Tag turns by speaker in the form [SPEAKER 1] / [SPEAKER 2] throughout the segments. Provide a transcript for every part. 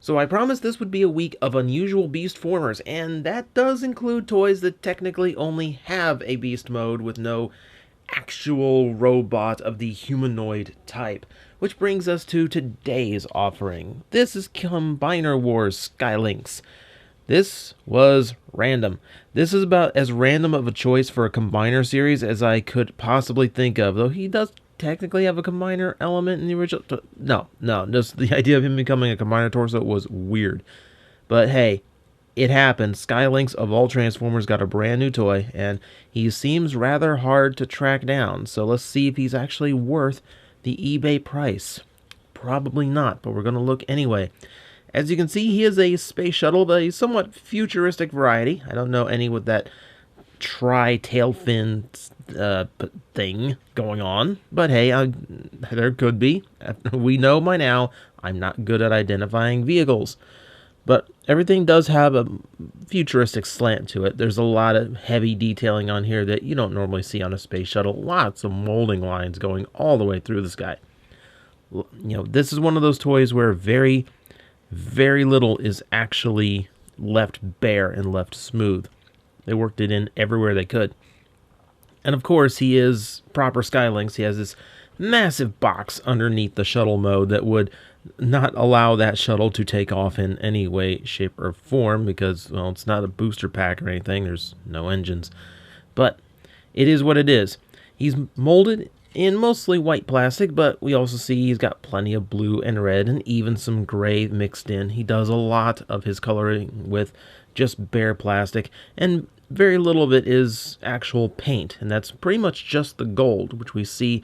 [SPEAKER 1] So I promised this would be a week of unusual beast formers, and that does include toys that technically only have a beast mode with no actual robot of the humanoid type. Which brings us to today's offering. This is Combiner Wars Sky-lynx. This was random. This is about as random of a choice for a combiner series as I could possibly think of, though he does technically have a combiner element in the original. No, just the idea of him becoming a combiner torso was weird. But hey, it happened. Sky-lynx of all Transformers got a brand new toy, and he seems rather hard to track down, so let's see if he's actually worth the eBay price. Probably not, but we're going to look anyway. As you can see, he is a space shuttle, but a somewhat futuristic variety. I don't know any with that tri-tail fin thing going on, but hey, there could be. We know by now I'm not good at identifying vehicles, but everything does have a futuristic slant to it. There's a lot of heavy detailing on here that you don't normally see on a space shuttle. Lots of molding lines going all the way through the sky. You know, this is one of those toys where very little is actually left bare and left smooth. They worked it in everywhere they could. And of course, he is proper Sky-lynx. He has this massive box underneath the shuttle mode that would not allow that shuttle to take off in any way, shape, or form because, well, it's not a booster pack or anything. There's no engines. But it is what it is. He's molded in mostly white plastic, but we also see he's got plenty of blue and red and even some gray mixed in. He does a lot of his coloring with just bare plastic, and very little of it is actual paint, and that's pretty much just the gold, which we see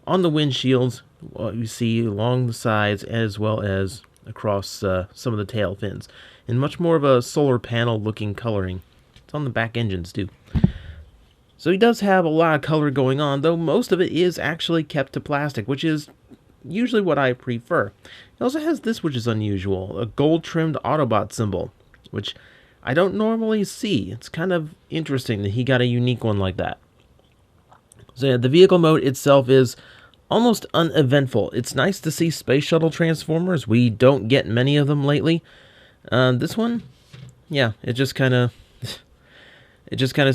[SPEAKER 1] on the windshields, what we see along the sides, as well as across some of the tail fins, and much more of a solar panel looking coloring. It's on the back engines too. So he does have a lot of color going on, though most of it is actually kept to plastic, which is usually what I prefer. He also has this, which is unusual, a gold-trimmed Autobot symbol, which I don't normally see. It's kind of interesting that he got a unique one like that. So yeah, the vehicle mode itself is almost uneventful. It's nice to see space shuttle Transformers. We don't get many of them lately. This one, yeah, it just kind of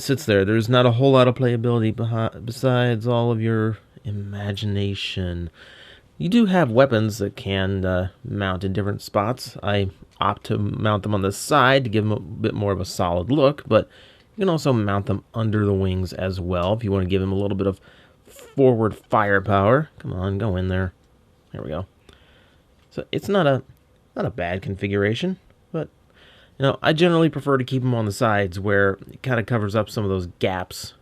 [SPEAKER 1] sits there. There's not a whole lot of playability besides all of your imagination. You do have weapons that can mount in different spots. I opt to mount them on the side to give them a bit more of a solid look, but you can also mount them under the wings as well if you want to give them a little bit of forward firepower. Come on, go in there. There we go. So it's not a bad configuration, but you know, I generally prefer to keep them on the sides where it kind of covers up some of those gaps.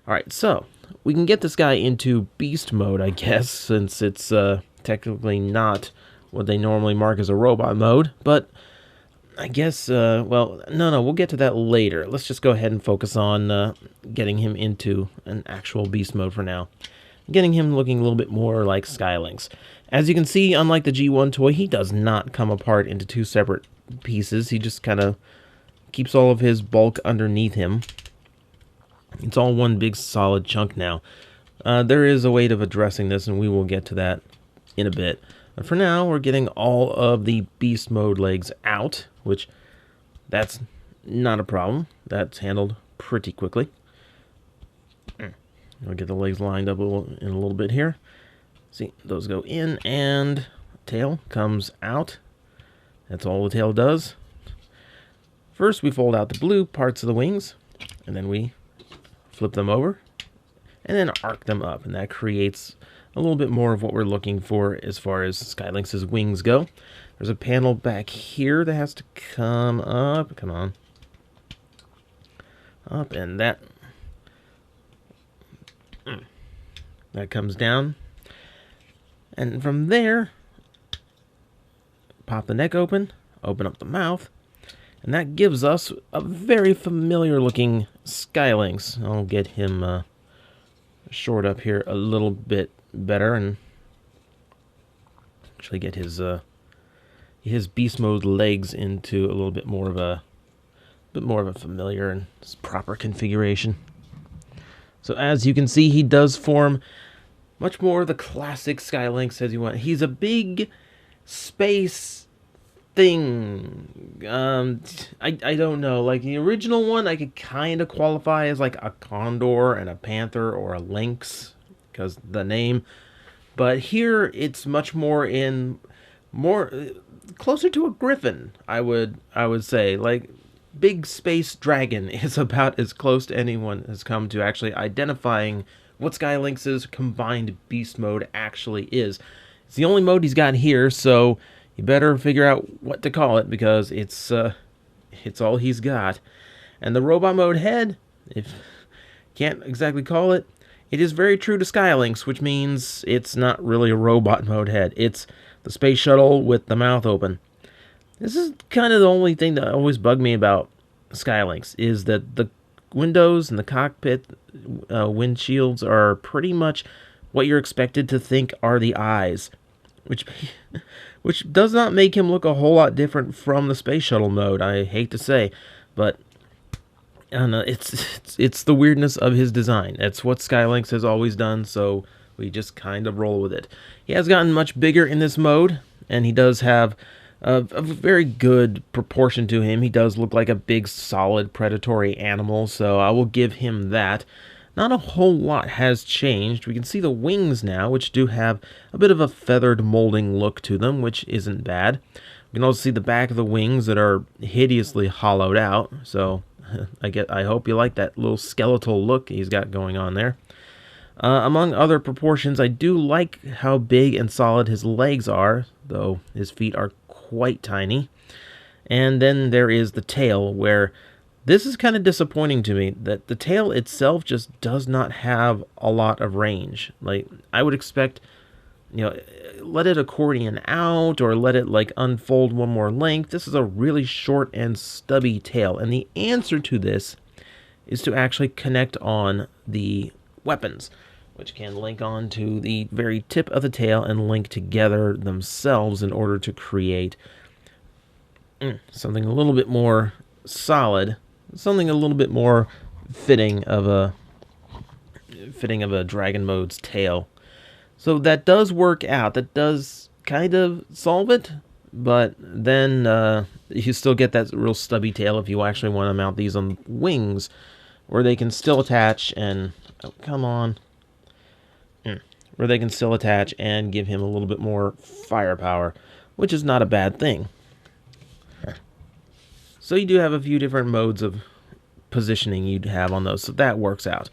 [SPEAKER 1] Alright, so we can get this guy into beast mode, I guess, since it's technically not what they normally mark as a robot mode, but I guess, well, no, we'll get to that later. Let's just go ahead and focus on getting him into an actual beast mode for now. Getting him looking a little bit more like Sky-lynx. As you can see, unlike the G1 toy, he does not come apart into two separate pieces. He just kind of keeps all of his bulk underneath him. It's all one big solid chunk now. There is a way of addressing this, and we will get to that in a bit. But for now, we're getting all of the beast mode legs out, which that's not a problem. That's handled pretty quickly. I'll get the legs lined up in a little bit here. See, those go in, and tail comes out. That's all the tail does. First, we fold out the blue parts of the wings, and then we flip them over, and then arc them up, and that creates a little bit more of what we're looking for as far as Sky-lynx's wings go. There's a panel back here that has to come up. Come on. Up, and that comes down. And from there, pop the neck open up the mouth, and that gives us a very familiar looking Sky-lynx. I'll get him short up here a little bit better and actually get his beast mode legs into a little bit more of a familiar and proper configuration. So as you can see, he does form much more the classic Sky-lynx as you want. He's a big space thing. I don't know. Like the original one, I could kind of qualify as like a condor and a panther or a lynx because the name. But here it's much more closer to a griffin. I would say like big space dragon is about as close to anyone has come to actually identifying what Sky-lynx's combined beast mode actually is. It's the only mode he's got here, so you better figure out what to call it because it's all he's got. And the robot mode head, if can't exactly call it, it is very true to Sky-lynx, which means it's not really a robot mode head. It's the space shuttle with the mouth open. This is kind of the only thing that always bugged me about Sky-lynx is that the windows and the cockpit windshields are pretty much what you're expected to think are the eyes, which does not make him look a whole lot different from the space shuttle mode. I hate to say, but I don't know. It's the weirdness of his design. It's what Sky-lynx has always done, so we just kind of roll with it. He has gotten much bigger in this mode, and he does have a very good proportion to him. He does look like a big, solid, predatory animal, so I will give him that. Not a whole lot has changed. We can see the wings now, which do have a bit of a feathered molding look to them, which isn't bad. We can also see the back of the wings that are hideously hollowed out, so I hope you like that little skeletal look he's got going on there. Among other proportions, I do like how big and solid his legs are, though his feet are quite tiny. And then there is the tail, where this is kind of disappointing to me, that the tail itself just does not have a lot of range. Like, I would expect, let it accordion out, or let it, like, unfold one more length. This is a really short and stubby tail, and the answer to this is to actually connect on the weapons, which can link on to the very tip of the tail and link together themselves in order to create something a little bit more solid, something a little bit more fitting of a dragon mode's tail. So that does work out. That does kind of solve it, but then you still get that real stubby tail if you actually want to mount these on wings, where they can still attach and where they can still attach and give him a little bit more firepower, which is not a bad thing. So you do have a few different modes of positioning you'd have on those, so that works out.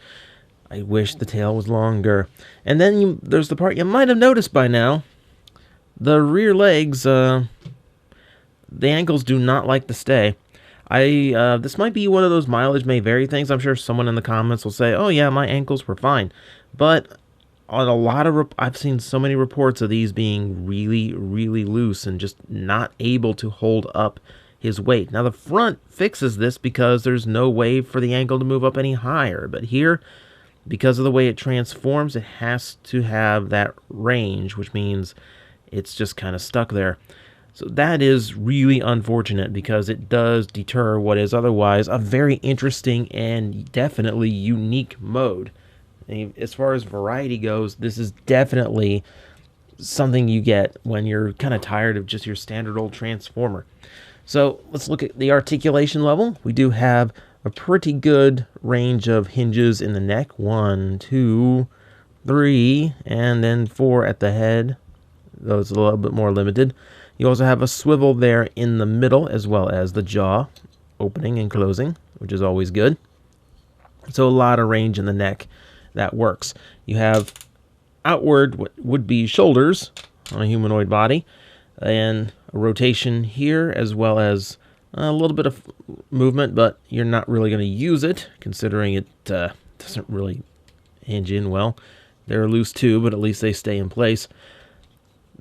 [SPEAKER 1] I wish the tail was longer. And then there's the part you might have noticed by now. The rear legs, the ankles do not like to stay. This might be one of those mileage may vary things. I'm sure someone in the comments will say, oh yeah, my ankles were fine. But on a lot of, I've seen so many reports of these being really, really loose and just not able to hold up his weight. Now the front fixes this because there's no way for the ankle to move up any higher. But here, because of the way it transforms, it has to have that range, which means it's just kind of stuck there. So that is really unfortunate because it does deter what is otherwise a very interesting and definitely unique mode. And as far as variety goes, this is definitely something you get when you're kind of tired of just your standard old Transformer. So let's look at the articulation level. We do have a pretty good range of hinges in the neck. 1, 2, 3, and then 4 at the head. Those are a little bit more limited. You also have a swivel there in the middle, as well as the jaw opening and closing, which is always good. So a lot of range in the neck. That works. You have outward what would be shoulders on a humanoid body, and a rotation here, as well as a little bit of movement, but you're not really going to use it, considering it doesn't really hinge in well. They're loose too, but at least they stay in place.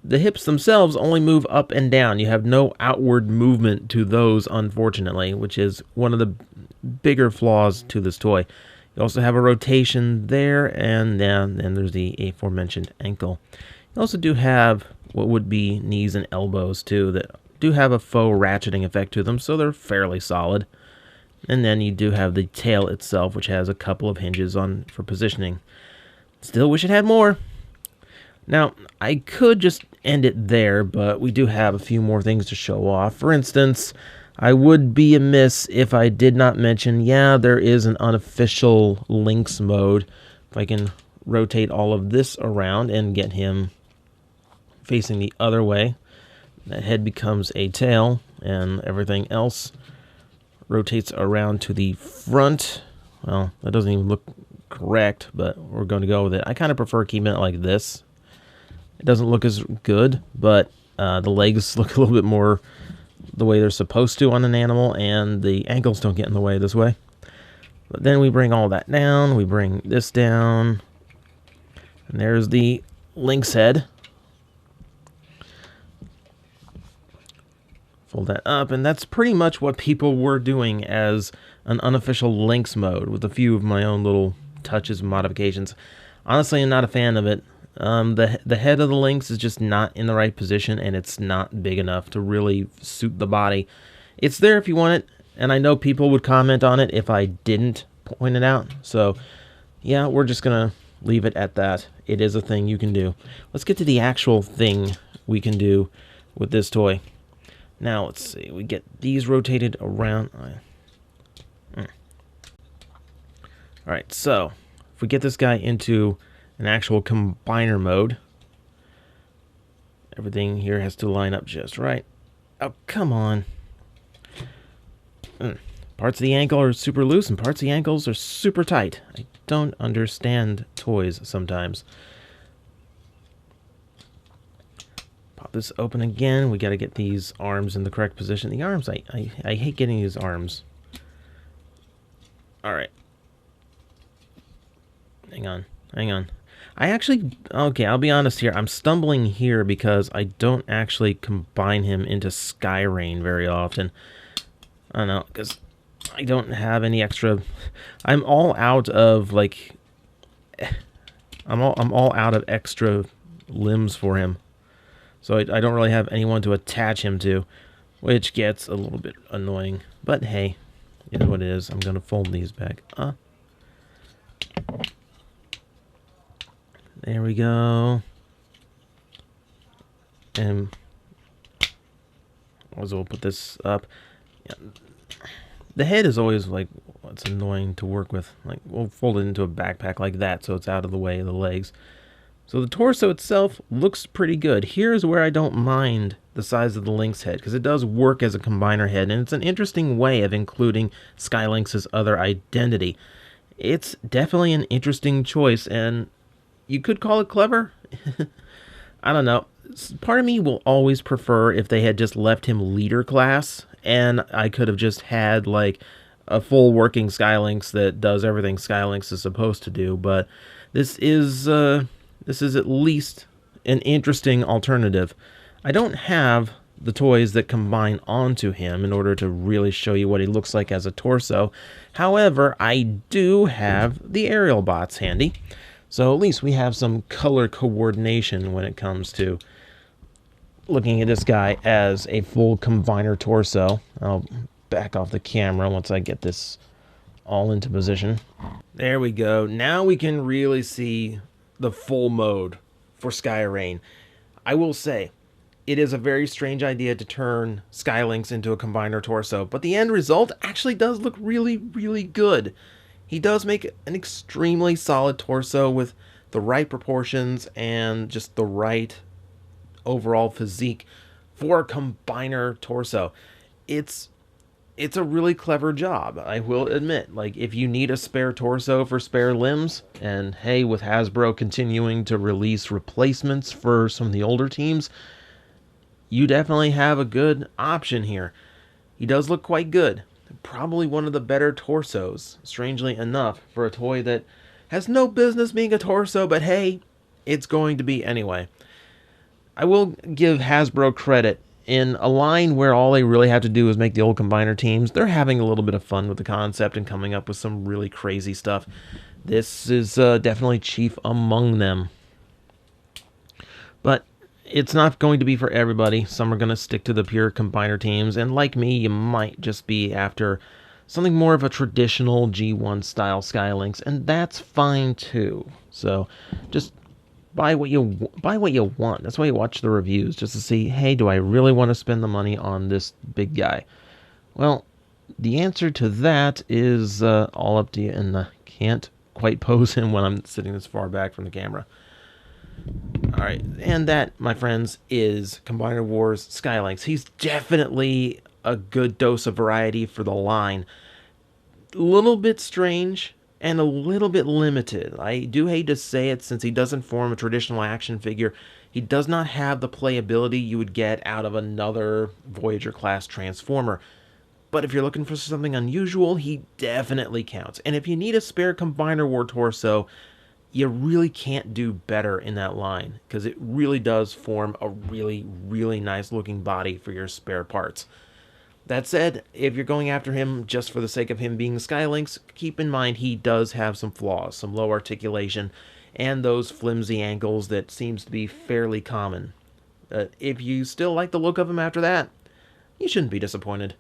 [SPEAKER 1] The hips themselves only move up and down. You have no outward movement to those, unfortunately, which is one of the bigger flaws to this toy. You also have a rotation there, and then there's the aforementioned ankle. You also do have what would be knees and elbows, too, that do have a faux ratcheting effect to them, so they're fairly solid. And then you do have the tail itself, which has a couple of hinges on for positioning. Still wish it had more. Now, I could just end it there, but we do have a few more things to show off. For instance, I would be amiss if I did not mention, yeah, there is an unofficial lynx mode. If I can rotate all of this around and get him facing the other way, that head becomes a tail, and everything else rotates around to the front. Well, that doesn't even look correct, but we're going to go with it. I kind of prefer keeping it like this. It doesn't look as good, but the legs look a little bit more the way they're supposed to on an animal, and the ankles don't get in the way this way. But then we bring all that down, we bring this down, and there's the lynx head. Fold that up, and that's pretty much what people were doing as an unofficial lynx mode, with a few of my own little touches and modifications. Honestly, I'm not a fan of it. The head of the lynx is just not in the right position, and it's not big enough to really suit the body. It's there if you want it, and I know people would comment on it if I didn't point it out. So, yeah, we're just going to leave it at that. It is a thing you can do. Let's get to the actual thing we can do with this toy. Now, let's see. We get these rotated around. Alright, so if we get this guy into an actual combiner mode, everything here has to line up just right. Oh, come on. Parts of the ankle are super loose and parts of the ankles are super tight. I don't understand toys sometimes. Pop this open again. We got to get these arms in the correct position. The arms, I hate getting these arms. Alright. Hang on. I actually, okay, I'll be honest here. I'm stumbling here because I don't actually combine him into Sky-Rain very often. I don't know, because I don't have any extra. I'm all out of, like, I'm all out of extra limbs for him. So I don't really have anyone to attach him to, which gets a little bit annoying. But hey, it is what it is. I'm going to fold these back. There we go. And also we'll put this up. Yeah. The head is always like what's annoying to work with. Like we'll fold it into a backpack like that so it's out of the way of the legs. So the torso itself looks pretty good. Here's where I don't mind the size of the lynx head, because it does work as a combiner head, and it's an interesting way of including Sky-lynx's other identity. It's definitely an interesting choice, and you could call it clever. I don't know. Part of me will always prefer if they had just left him leader class, and I could have just had, like, a full working Sky-lynx that does everything Sky-lynx is supposed to do, but this is at least an interesting alternative. I don't have the toys that combine onto him in order to really show you what he looks like as a torso. However, I do have the aerial bots handy. So at least we have some color coordination when it comes to looking at this guy as a full combiner torso. I'll back off the camera once I get this all into position. There we go. Now we can really see the full mode for Sky-Rain. I will say, it is a very strange idea to turn Sky-lynx into a combiner torso, but the end result actually does look really, really good. He does make an extremely solid torso with the right proportions and just the right overall physique for a combiner torso. It's a really clever job, I will admit. Like, if you need a spare torso for spare limbs, and hey, with Hasbro continuing to release replacements for some of the older teams, you definitely have a good option here. He does look quite good. Probably one of the better torsos, strangely enough, for a toy that has no business being a torso, but hey, it's going to be anyway. I will give Hasbro credit. In a line where all they really have to do is make the old combiner teams, they're having a little bit of fun with the concept and coming up with some really crazy stuff. This is definitely chief among them. But it's not going to be for everybody. Some are going to stick to the pure combiner teams, and like me, you might just be after something more of a traditional G1 style Sky-lynx, and that's fine too. So just buy what you want. That's why you watch the reviews, just to see, hey, do I really want to spend the money on this big guy? Well, the answer to that is all up to you, and I can't quite pose him when I'm sitting this far back from the camera. All right, and that, my friends, is Combiner Wars Sky-lynx. He's definitely a good dose of variety for the line. A little bit strange and a little bit limited. I do hate to say it, since he doesn't form a traditional action figure. He does not have the playability you would get out of another Voyager class Transformer. But if you're looking for something unusual, he definitely counts. And if you need a spare Combiner War torso, you really can't do better in that line, because it really does form a really, really nice looking body for your spare parts. That said, if you're going after him just for the sake of him being Sky-lynx, keep in mind he does have some flaws, some low articulation, and those flimsy ankles that seems to be fairly common. If you still like the look of him after that, you shouldn't be disappointed.